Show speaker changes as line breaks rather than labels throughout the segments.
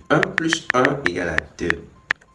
1 plus 1 égale à 2.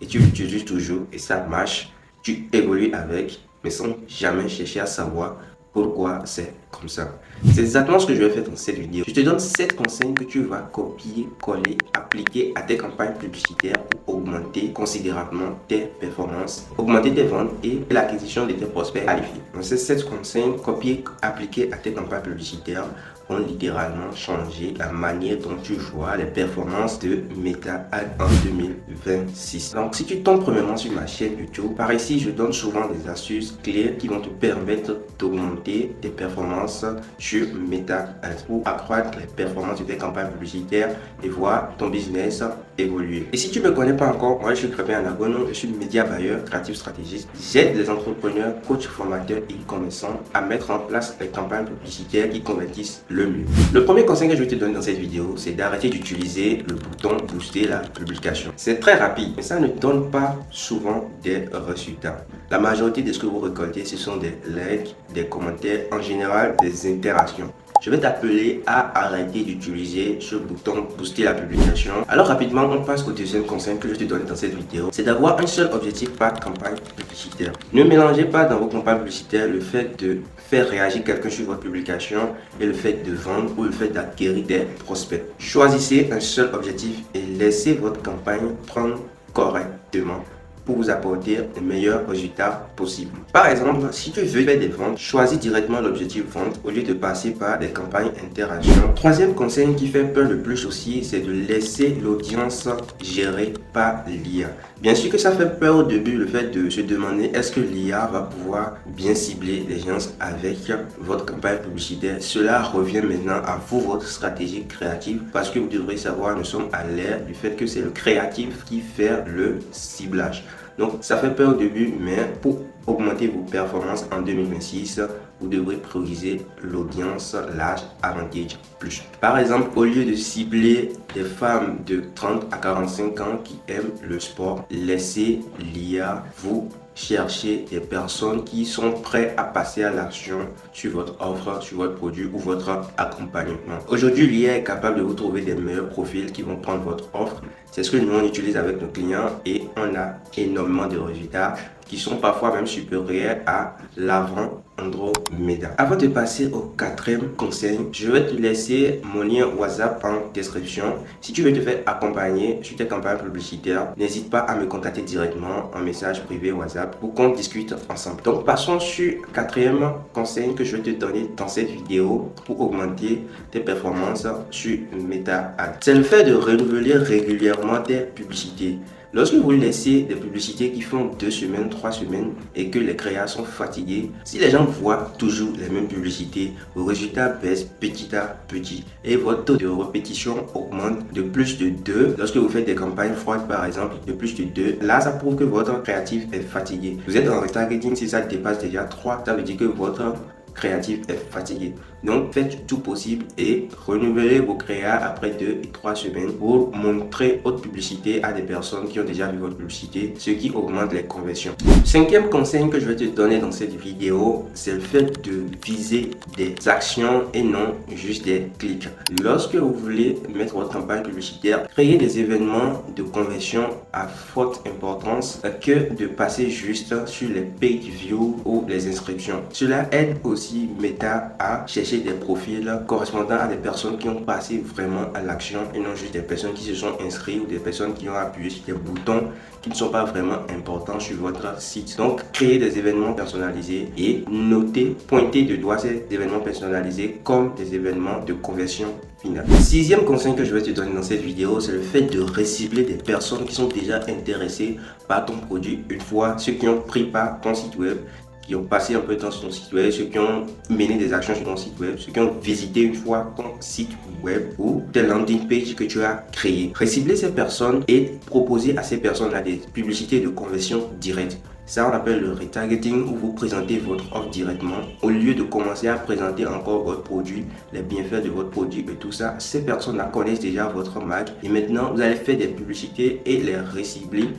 Et tu l'utilises toujours et ça marche. Tu évolues avec, mais sans jamais chercher à savoir pourquoi c'est comme ça. C'est exactement ce que je vais faire dans cette vidéo. Je te donne 7 conseils que tu vas copier, coller, appliquer à tes campagnes publicitaires pour augmenter considérablement tes performances, augmenter tes ventes et l'acquisition de tes prospects qualifiés. Donc ces 7 conseils copier, appliquer à tes campagnes publicitaires vont littéralement changer la manière dont tu vois les performances de Meta Ads en 2026. Donc si tu tombes premièrement sur ma chaîne YouTube, par ici je donne souvent des astuces clés qui vont te permettre d'augmenter tes performances sur Meta Ads pour accroître les performances de tes campagnes publicitaires et voir ton business évoluer. Et si tu ne me connais pas encore, moi je suis Crépin Anagono, je suis média buyer, créatif stratégiste. J'aide les entrepreneurs, coachs, formateurs et commerçants à mettre en place les campagnes publicitaires qui convertissent le mieux. Le premier conseil que je vais te donner dans cette vidéo, c'est d'arrêter d'utiliser le bouton booster la publication. C'est très rapide, mais ça ne donne pas souvent des résultats. La majorité de ce que vous récoltez, ce sont des likes, des commentaires, en général des interactions. Je vais t'appeler à arrêter d'utiliser ce bouton booster la publication. Alors rapidement, on passe au deuxième conseil que je te donne dans cette vidéo. C'est d'avoir un seul objectif par campagne publicitaire. Ne mélangez pas dans vos campagnes publicitaires le fait de faire réagir quelqu'un sur votre publication et le fait de vendre ou le fait d'acquérir des prospects. Choisissez un seul objectif et laissez votre campagne prendre correctement pour vous apporter les meilleurs résultats possibles. Par exemple, si tu veux faire des ventes, choisis directement l'objectif vente au lieu de passer par des campagnes interaction. Troisième conseil qui fait peur le plus aussi, c'est de laisser l'audience gérée par l'IA. Bien sûr que ça fait peur au début, le fait de se demander est-ce que l'IA va pouvoir bien cibler les gens avec votre campagne publicitaire. Cela revient maintenant à vous, votre stratégie créative, parce que vous devrez savoir, nous sommes à l'ère du fait que c'est le créatif qui fait le ciblage. Donc ça fait peur au début, mais pour augmenter vos performances en 2026, vous devrez prioriser l'audience large Advantage Plus. Par exemple, au lieu de cibler des femmes de 30 à 45 ans qui aiment le sport, laissez l'IA vous chercher des personnes qui sont prêtes à passer à l'action sur votre offre, sur votre produit ou votre accompagnement. Aujourd'hui, l'IA est capable de vous trouver des meilleurs profils qui vont prendre votre offre. C'est ce que nous on utilise avec nos clients et on a énormément de résultats qui sont parfois même supérieurs à l'avant Andromeda. Avant de passer au quatrième conseil, je vais te laisser mon lien WhatsApp en description. Si tu veux te faire accompagner sur tes campagnes publicitaires, n'hésite pas à me contacter directement en message privé WhatsApp pour qu'on discute ensemble. Donc passons sur le quatrième conseil que je vais te donner dans cette vidéo pour augmenter tes performances sur Meta Ads. C'est le fait de renouveler régulièrement tes publicités. Lorsque vous laissez des publicités qui font 2 semaines, 3 semaines et que les créateurs sont fatigués, si les gens voient toujours les mêmes publicités, vos résultats baissent petit à petit et votre taux de répétition augmente de plus de 2. Lorsque vous faites des campagnes froides par exemple, de plus de 2, là ça prouve que votre créatif est fatigué. Vous êtes en retargeting, si ça dépasse déjà 3, ça veut dire que votre créatif est fatigué. Donc faites tout possible et renouvelez vos créas après 2 et 3 semaines pour montrer votre publicité à des personnes qui ont déjà vu votre publicité, ce qui augmente les conversions. Cinquième conseil que je vais te donner dans cette vidéo, c'est le fait de viser des actions et non juste des clics. Lorsque vous voulez mettre votre campagne publicitaire, créez des événements de conversion à forte importance que de passer juste sur les page views ou les inscriptions. Cela aide aussi Meta à chercher des profils correspondant à des personnes qui ont passé vraiment à l'action et non juste des personnes qui se sont inscrites ou des personnes qui ont appuyé sur des boutons qui ne sont pas vraiment importants sur votre site. Donc, créez des événements personnalisés et notez, pointez de doigt ces événements personnalisés comme des événements de conversion finale. Sixième conseil que je vais te donner dans cette vidéo, c'est le fait de recibler des personnes qui sont déjà intéressées par ton produit une fois, ceux qui ont pris part ton site web, qui ont passé un peu de temps sur ton site web, ceux qui ont mené des actions sur ton site web, ceux qui ont visité une fois ton site web ou tes landing page que tu as créé. Recibler ces personnes et proposer à ces personnes-là des publicités de conversion directe. Ça, on appelle le retargeting où vous présentez votre offre directement. Au lieu de commencer à présenter encore votre produit, les bienfaits de votre produit et tout ça, ces personnes-là connaissent déjà votre marque. Et maintenant, vous allez faire des publicités et les recibler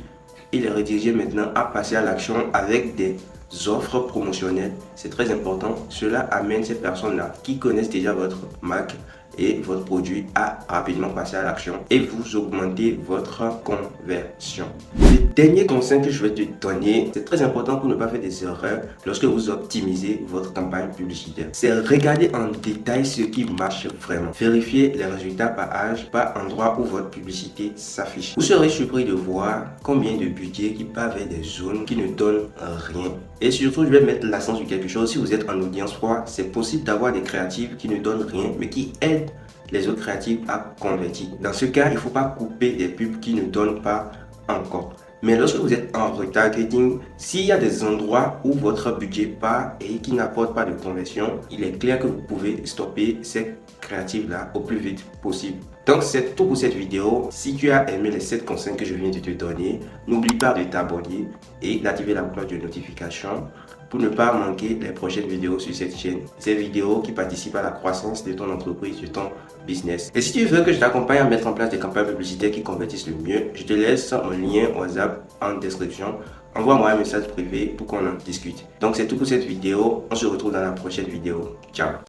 et les rediriger maintenant à passer à l'action avec des offres promotionnelles. C'est très important. Cela amène ces personnes-là qui connaissent déjà votre marque et votre produit a rapidement passé à l'action et vous augmentez votre conversion. Le dernier conseil que je vais te donner, c'est très important pour ne pas faire des erreurs lorsque vous optimisez votre campagne publicitaire. C'est regarder en détail ce qui marche vraiment. Vérifiez les résultats par âge, par endroit où votre publicité s'affiche. Vous serez surpris de voir combien de budget qui part vers des zones qui ne donnent rien. Et surtout, je vais mettre l'accent sur quelque chose. Si vous êtes en audience froide, c'est possible d'avoir des créatives qui ne donnent rien, mais qui aident les autres créatifs à convertir. Dans ce cas, il ne faut pas couper des pubs qui ne donnent pas encore. Mais lorsque vous êtes en retargeting, s'il y a des endroits où votre budget part et qui n'apportent pas de conversion, il est clair que vous pouvez stopper ces créatives-là au plus vite possible. Donc c'est tout pour cette vidéo. Si tu as aimé les 7 conseils que je viens de te donner, n'oublie pas de t'abonner et d'activer la cloche de notification pour ne pas manquer les prochaines vidéos sur cette chaîne. Ces vidéos qui participent à la croissance de ton entreprise, de ton business. Et si tu veux que je t'accompagne à mettre en place des campagnes publicitaires qui convertissent le mieux, je te laisse mon lien WhatsApp en description. Envoie-moi un message privé pour qu'on en discute. Donc c'est tout pour cette vidéo. On se retrouve dans la prochaine vidéo. Ciao.